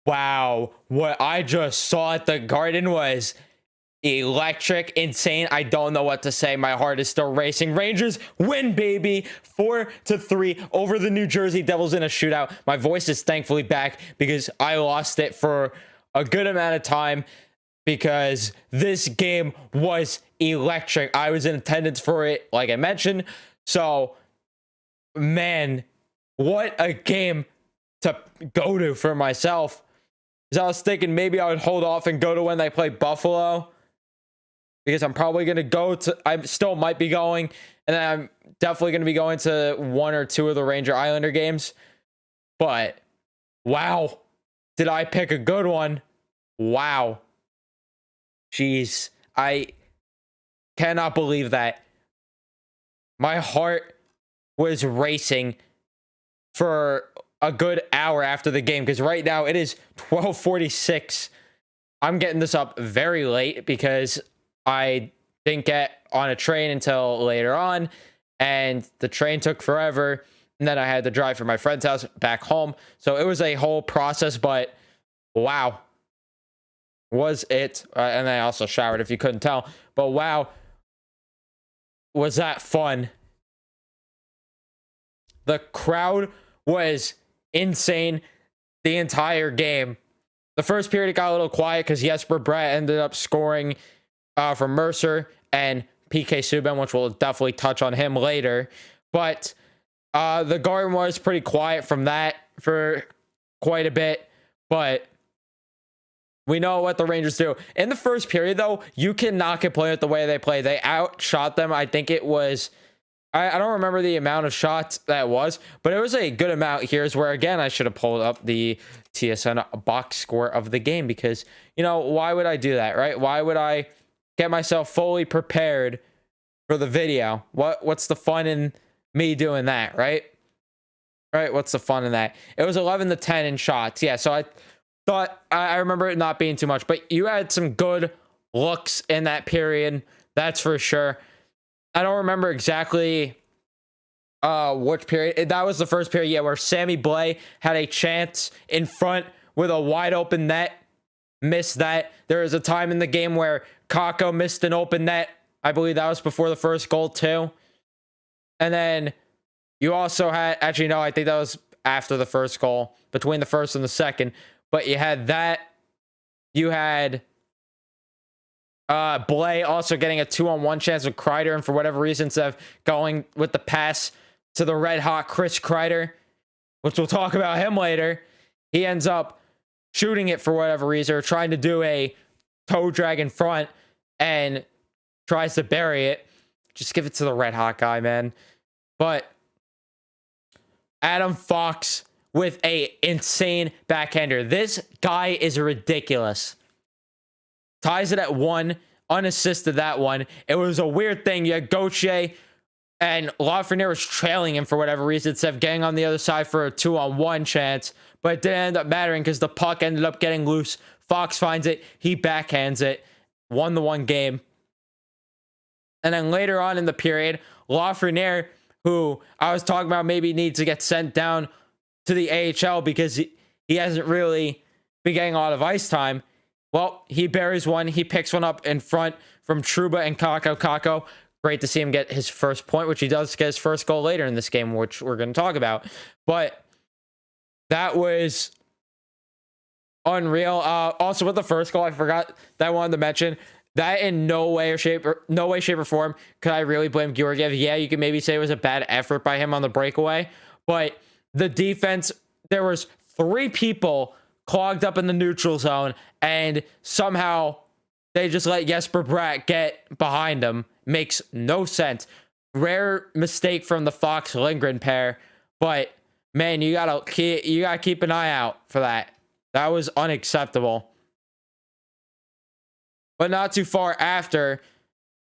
Wow, what I just saw at the Garden was electric, insane. I don't know what to say. My heart is still racing. Rangers win, baby. 4-3 over the New Jersey Devils in a shootout. My voice is thankfully back because I lost it for a good amount of time because this game was electric. I was in attendance for it, like I mentioned. So, man, what a game to go to for myself. Because I was thinking maybe I would hold off and go to when they play Buffalo. Because I'm probably going to go to, I still might be going. And then I'm definitely going to be going to one or two of the Ranger Islander games. But, wow. Did I pick a good one? Wow. Jeez. I cannot believe that. My heart was racing for a good hour after the game, because right now it is 12:46. I'm getting this up very late because I didn't get on a train until later on, and the train took forever, and then I had to drive from my friend's house back home. So it was a whole process, but wow, was it. And I also showered, if you couldn't tell, but wow, was that fun. The crowd was insane the entire game. The first period it got a little quiet because Jesper Bratt ended up scoring from Mercer and PK Subban, which we'll definitely touch on him later. But the Garden was pretty quiet from that for quite a bit. But we know what the Rangers do. In the first period, though, you cannot complain with the way they play. They outshot them. I think it was... I don't remember the amount of shots that was, but it was a good amount. Here's where, again, I should have pulled up the TSN box score of the game because, you know, why would I do that, right? Why would I get myself fully prepared for the video? What's the fun in me doing that, right? Right? What's the fun in that? It was 11-10 in shots. Yeah, so I thought, I remember it not being too much, but you had some good looks in that period. That's for sure. I don't remember exactly which period. That was the first period, yeah, where Sammy Blais had a chance in front with a wide open net. Missed that. There was a time in the game where Kakko missed an open net. I believe that was before the first goal, too. And then you also had... Actually, no, I think that was after the first goal, between the first and the second. But you had that. You had... Blais also getting a 2-on-1 chance with Kreider, and for whatever reason, instead of going with the pass to the red hot Chris Kreider, which we'll talk about him later, he ends up shooting it for whatever reason, or trying to do a toe drag in front and tries to bury it. Just give it to the red hot guy, man. But Adam Fox with a insane backhander. This guy is ridiculous. Ties it at 1, unassisted that one. It was a weird thing. You had Gauthier and Lafreniere was trailing him for whatever reason, instead of getting on the other side for a 2-on-1 chance. But it didn't end up mattering because the puck ended up getting loose. Fox finds it. He backhands it. Won the one game. And then later on in the period, Lafreniere, who I was talking about maybe needs to get sent down to the AHL because he hasn't really been getting a lot of ice time. Well, he buries one. He picks one up in front from Trouba and Kakko. Kakko, great to see him get his first point, which he does get his first goal later in this game, which we're going to talk about. But that was unreal. Also, with the first goal, I forgot that I wanted to mention that in no way, shape, or form could I really blame Georgiev. Yeah, you could maybe say it was a bad effort by him on the breakaway, but the defense, there was 3 people clogged up in the neutral zone, and somehow they just let Jesper Bratt get behind him. Makes no sense. Rare mistake from the Fox Lindgren pair, but man, you gotta keep an eye out for that. That was unacceptable. But not too far after,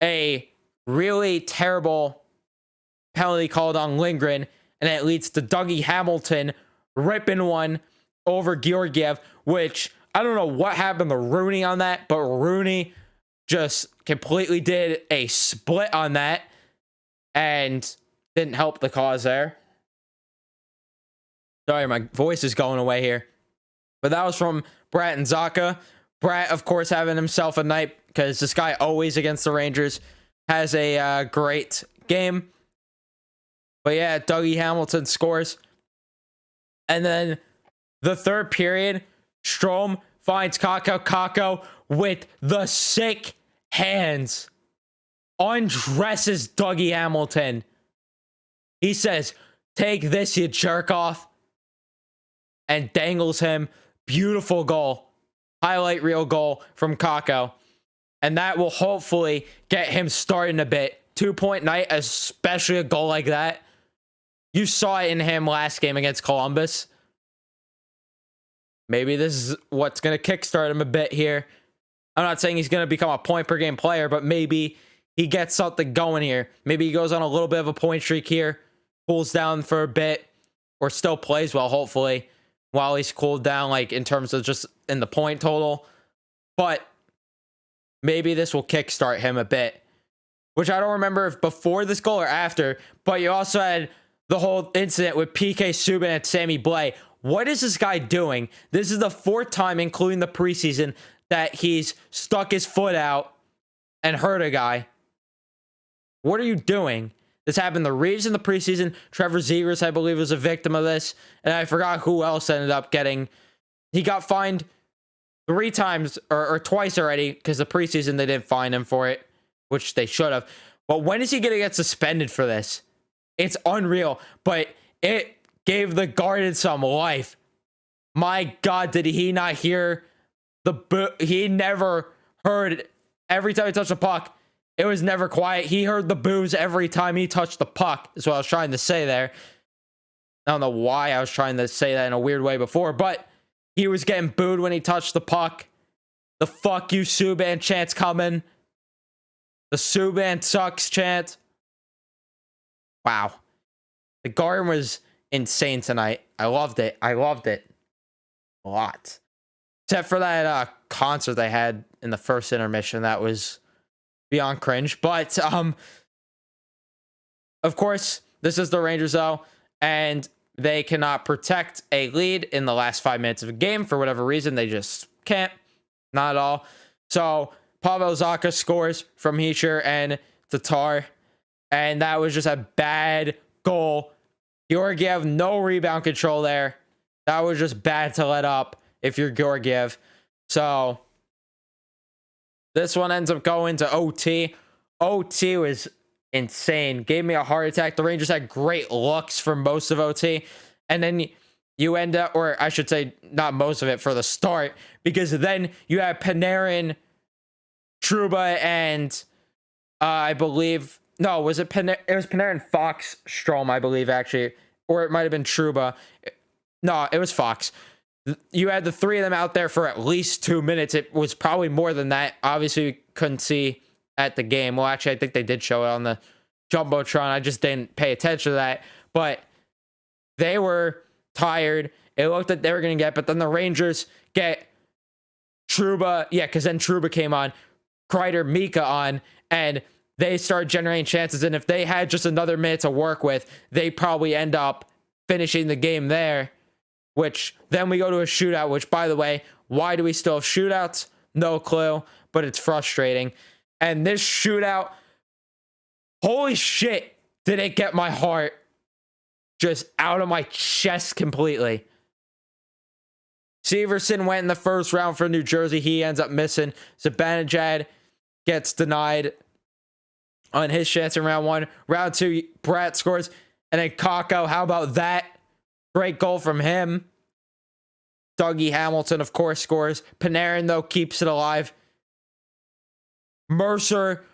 a really terrible penalty called on Lindgren, and it leads to Dougie Hamilton ripping one over Georgiev, which I don't know what happened to Rooney on that, but Rooney just completely did a split on that and didn't help the cause there. Sorry, my voice is going away here. But that was from Bratt and Zaka. Bratt, of course, having himself a night because this guy always against the Rangers has a great game. But yeah, Dougie Hamilton scores. And then the third period, Strome finds Kakko. Kakko with the sick hands undresses Dougie Hamilton. He says, "Take this, you jerk off," and dangles him. Beautiful goal. Highlight reel goal from Kakko. And that will hopefully get him starting a bit. 2-point night, especially a goal like that. You saw it in him last game against Columbus. Maybe this is what's going to kickstart him a bit here. I'm not saying he's going to become a point per game player, but maybe he gets something going here. Maybe he goes on a little bit of a point streak here, cools down for a bit, or still plays well, hopefully, while he's cooled down, like in terms of just in the point total. But maybe this will kickstart him a bit, which I don't remember if before this goal or after, but you also had the whole incident with PK Subban and Sammy Blais. What is this guy doing? This is the fourth time, including the preseason, that he's stuck his foot out and hurt a guy. What are you doing? This happened the Reeves in the preseason. Trevor Zegras, I believe, was a victim of this. And I forgot who else ended up getting. He got fined 3 times or twice already because the preseason they didn't fine him for it, which they should have. But when is he going to get suspended for this? It's unreal. But it gave the Garden some life. My God, did he not hear the boo? He never heard every time he touched the puck. It was never quiet. He heard the boos every time he touched the puck, is what I was trying to say there. I don't know why I was trying to say that in a weird way before, but he was getting booed when he touched the puck. The "fuck you, Subban" chant's coming. The "Subban sucks" chant. Wow. The Garden was insane tonight. I loved it. I loved it a lot. Except for that concert they had in the first intermission. That was beyond cringe. But of course, this is the Rangers though, and they cannot protect a lead in the last 5 minutes of a game for whatever reason. They just can't. Not at all. So Pavel Zacha scores from Hischier and Tatar, and that was just a bad goal. Georgiev, no rebound control there. That was just bad to let up if you're Georgiev. So this one ends up going to OT. OT was insane. Gave me a heart attack. The Rangers had great looks for most of OT. And then you end up, or I should say not most of it for the start, because then you have Panarin, Trouba, and I believe, no, was it Panarin? It was Panarin, Fox, Strome, I believe, actually. Or it might have been Trouba. No, it was Fox. You had the 3 of them out there for at least 2 minutes. It was probably more than that. Obviously, we couldn't see at the game. Well, actually, I think they did show it on the Jumbotron. I just didn't pay attention to that. But they were tired. It looked like they were going to get, but then the Rangers get Trouba. Yeah, because then Trouba came on, Kreider, Mika on, and they started generating chances. And if they had just another minute to work with, they probably end up finishing the game there. Which then we go to a shootout, which, by the way, why do we still have shootouts? No clue, but it's frustrating. And this shootout, holy shit, did it get my heart just out of my chest completely. Severson went in the first round for New Jersey. He ends up missing. Zibanejad gets denied on his chance in round 1. Round 2, Bratt scores. And then Kakko, how about that? Great goal from him. Dougie Hamilton, of course, scores. Panarin, though, keeps it alive. Mercer,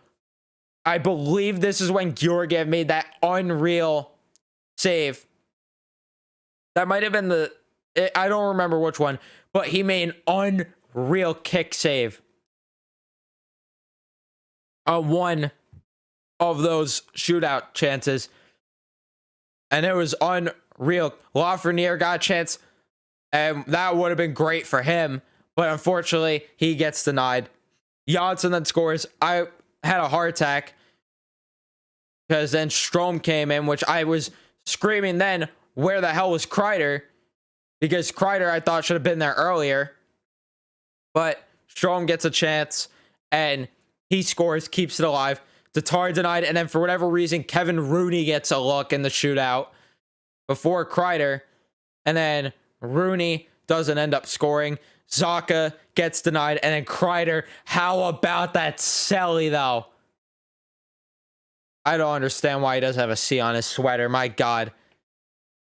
I believe this is when Georgiev made that unreal save. That might have been I don't remember which one, but he made an unreal kick save on one of those shootout chances. And it was unreal. Lafreniere got a chance, and that would have been great for him, but unfortunately, he gets denied. Janssen then scores. I had a heart attack because then Strome came in, which I was screaming then, where the hell was Kreider? because Kreider, I thought, should have been there earlier. But Strome gets a chance and he scores, keeps it alive. Tatar denied, and then for whatever reason, Kevin Rooney gets a look in the shootout before Kreider, and then Rooney doesn't end up scoring. Zaka gets denied, and then Kreider. How about that celly, though? I don't understand why he doesn't have a C on his sweater. My God.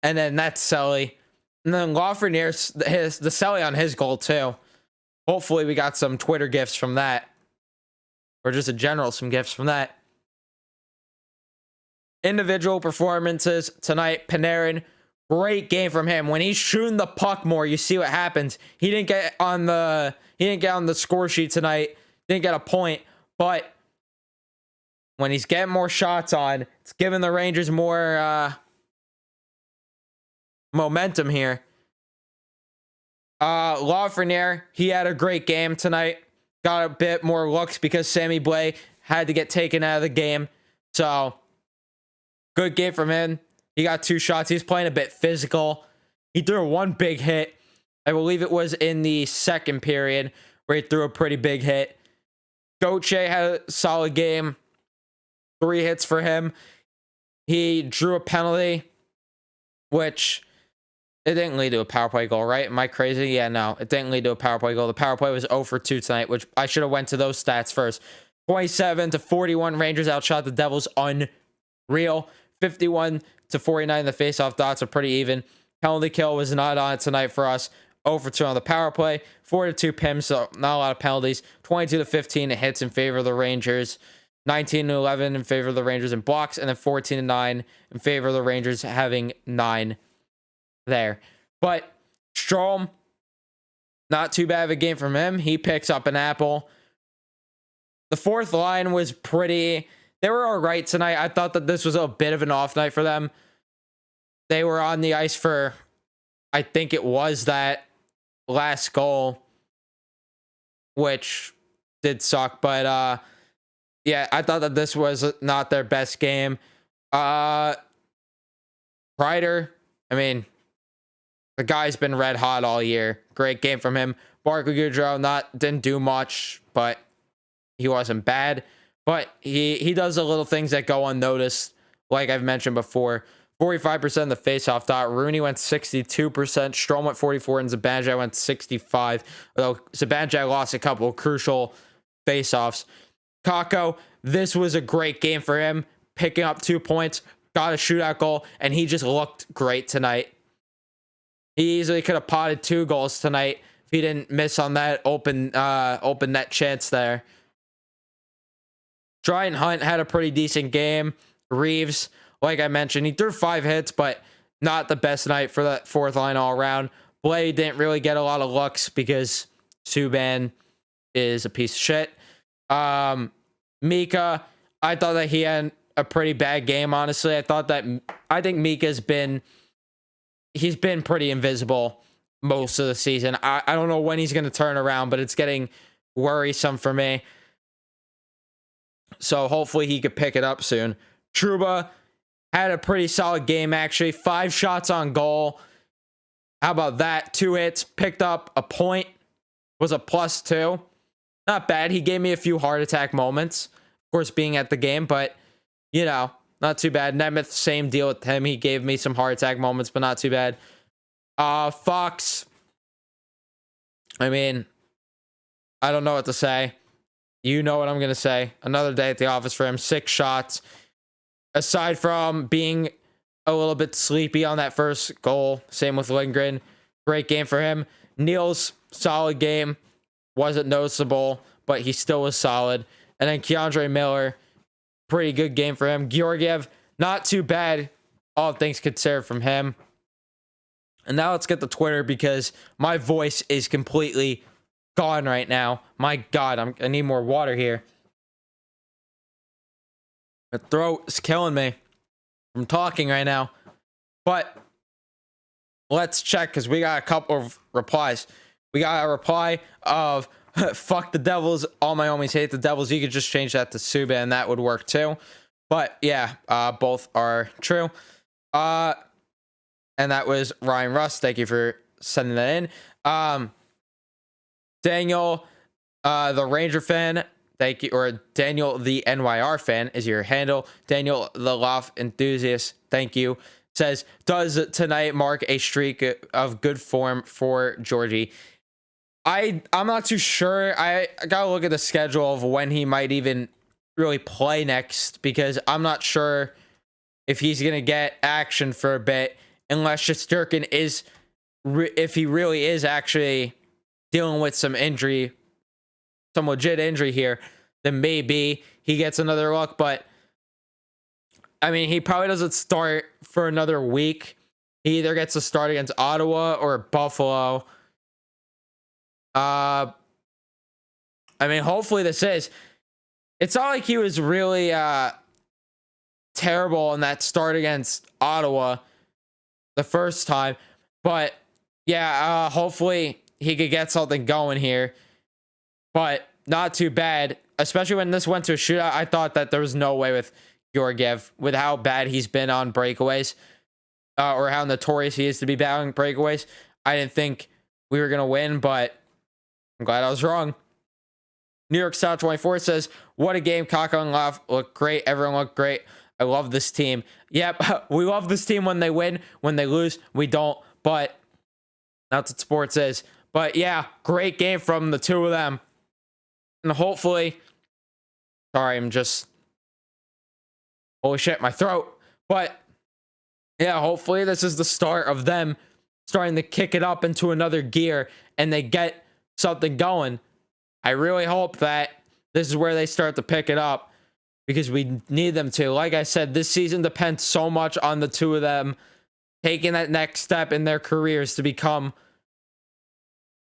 And then that's celly. And then Lafreniere's the celly on his goal, too. Hopefully, we got some Twitter gifs from that. Or just in general, some gifts from that. Individual performances tonight. Panarin, great game from him. When he's shooting the puck more, you see what happens. He didn't get on the score sheet tonight. Didn't get a point, but when he's getting more shots on, it's giving the Rangers more momentum here. Lafreniere, he had a great game tonight. Got a bit more looks because Sammy Blais had to get taken out of the game. So, good game from him. He got 2 shots. He's playing a bit physical. He threw one big hit. I believe it was in the second period where he threw a pretty big hit. Gauthier had a solid game. 3 hits for him. He drew a penalty, which it didn't lead to a power play goal, right? Am I crazy? Yeah, no, it didn't lead to a power play goal. The power play was 0 for 2 tonight, which I should have went to those stats first. 27-41, Rangers outshot the Devils. Unreal. 51-49, the faceoff dots are pretty even. Penalty kill was not on it tonight for us. 0 for 2 on the power play. 4-2 PIM, so not a lot of penalties. 22-15 hits in favor of the Rangers. 19-11 in favor of the Rangers in blocks, and then 14-9 in favor of the Rangers having 9 there. But Strome, not too bad of a game from him. He picks up an apple. The fourth line was pretty... They were all right tonight. I thought that this was a bit of an off night for them. They were on the ice for, I think it was that last goal, which did suck. But yeah, I thought that this was not their best game. Kreider, I mean, the guy's been red hot all year. Great game from him. Barclay Goodrow didn't do much, but he wasn't bad. But he does the little things that go unnoticed, like I've mentioned before. 45% of the faceoff dot. Rooney went 62%. Strome went 44%, and Zibanejad went 65%. Although Zibanejad lost a couple of crucial faceoffs. Kakko, this was a great game for him. Picking up 2 points, got a shootout goal, and he just looked great tonight. He easily could have potted 2 goals tonight if he didn't miss on that open net chance there. Dryden Hunt had a pretty decent game. Reeves, like I mentioned, he threw 5 hits, but not the best night for that fourth line all around. Blais didn't really get a lot of looks because Subban is a piece of shit. Mika, I thought that he had a pretty bad game, honestly. I think Mika's been pretty invisible most of the season. I don't know when he's going to turn around, but it's getting worrisome for me. So hopefully he could pick it up soon. Trouba had a pretty solid game, actually. 5 shots on goal. How about that? 2 hits. Picked up a point. Was a +2. Not bad. He gave me a few heart attack moments. Of course, being at the game, but, you know, not too bad. Nemeth, same deal with him. He gave me some heart attack moments, but not too bad. Fox. I mean, I don't know what to say. You know what I'm going to say. Another day at the office for him. 6 shots. Aside from being a little bit sleepy on that first goal. Same with Lindgren. Great game for him. Niels, solid game. Wasn't noticeable, but he still was solid. And then Keandre Miller, pretty good game for him. Georgiev, not too bad. All things considered from him. And now let's get to Twitter because my voice is completely gone right now. My God, I need more water here. My throat is killing me from talking right now. But let's check because we got a couple of replies. We got a reply of fuck the Devils. All my homies hate the Devils. You could just change that to Subban and that would work too. But yeah, both are true. And that was Ryan Russ. Thank you for sending that in. Daniel, the Ranger fan, thank you. Or Daniel, the NYR fan is your handle. Daniel, the Loft enthusiast, thank you. Says, does tonight mark a streak of good form for Georgie? I'm not too sure. I gotta look at the schedule of when he might even really play next, because I'm not sure if he's gonna get action for a bit, unless Shesterkin is, if he really is actually dealing with some injury, some legit injury here, then maybe he gets another look. But I mean, he probably doesn't start for another week. He either gets to start against Ottawa or Buffalo. I mean, hopefully this is. It's not like he was really terrible in that start against Ottawa the first time, but yeah, hopefully he could get something going here. But not too bad, especially when this went to a shootout. I thought that there was no way with Georgiev, with how bad he's been on breakaways, or how notorious he is to be battling breakaways. I didn't think we were gonna win, but I'm glad I was wrong. New York Style 24 says, what a game. Kakko and Love look great. Everyone looked great. I love this team. Yep, we love this team when they win. When they lose, we don't. But that's what sports is. But yeah, great game from the two of them. And hopefully, sorry, I'm just, holy shit, my throat. But yeah, hopefully this is the start of them starting to kick it up into another gear and they get something going. I really hope that this is where they start to pick it up, because we need them to. Like I said, this season depends so much on the two of them taking that next step in their careers to become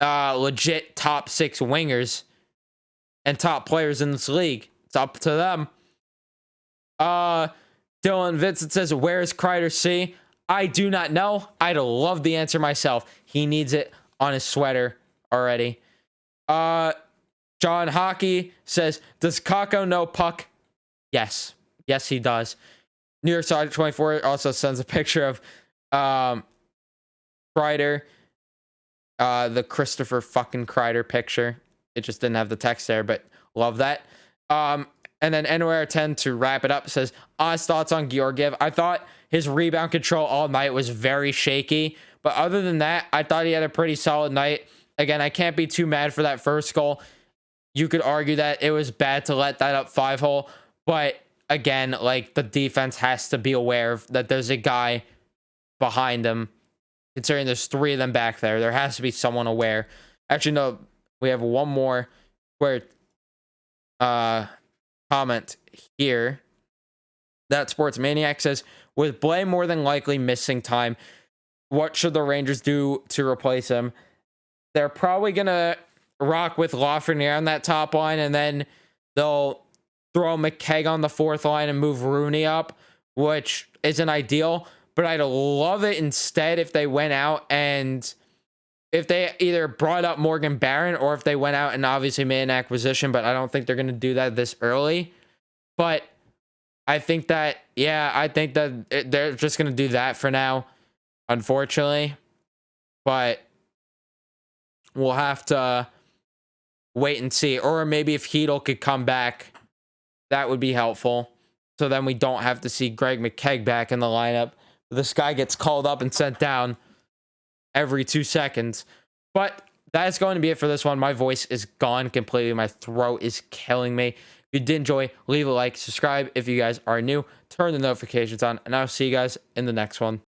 legit top 6 wingers and top players in this league. It's up to them. Dylan Vincent says, where is Kreider C? I do not know. I'd love the answer myself. He needs it on his sweater already. John Hockey says, does Kakko know puck? Yes. Yes, he does. New York Side 24 also sends a picture of Kreider. The Christopher fucking Kreider picture. It just didn't have the text there, but love that. And then NOR10 to wrap it up says, honest thoughts on Georgiev. I thought his rebound control all night was very shaky, but other than that, I thought he had a pretty solid night. Again, I can't be too mad for that first goal. You could argue that it was bad to let that up 5-hole, but again, like, the defense has to be aware of that there's a guy behind him. Considering there's 3 of them back there, there has to be someone aware. Actually, no, we have one more where comment here. That Sports Maniac says, with Blais more than likely missing time, what should the Rangers do to replace him? They're probably gonna rock with Lafreniere on that top line, and then they'll throw McKegg on the 4th line and move Rooney up, which isn't ideal. But I'd love it instead if they went out and if they either brought up Morgan Barron or if they went out and obviously made an acquisition, but I don't think they're going to do that this early. But I think that, yeah, I think that they're just going to do that for now, unfortunately. But we'll have to wait and see. Or maybe if Hedl could come back, that would be helpful. So then we don't have to see Greg McKegg back in the lineup. This guy gets called up and sent down every 2 seconds. But that's going to be it for this one. My voice is gone completely. My throat is killing me. If you did enjoy, leave a like, subscribe if you guys are new, turn the notifications on, and I'll see you guys in the next one.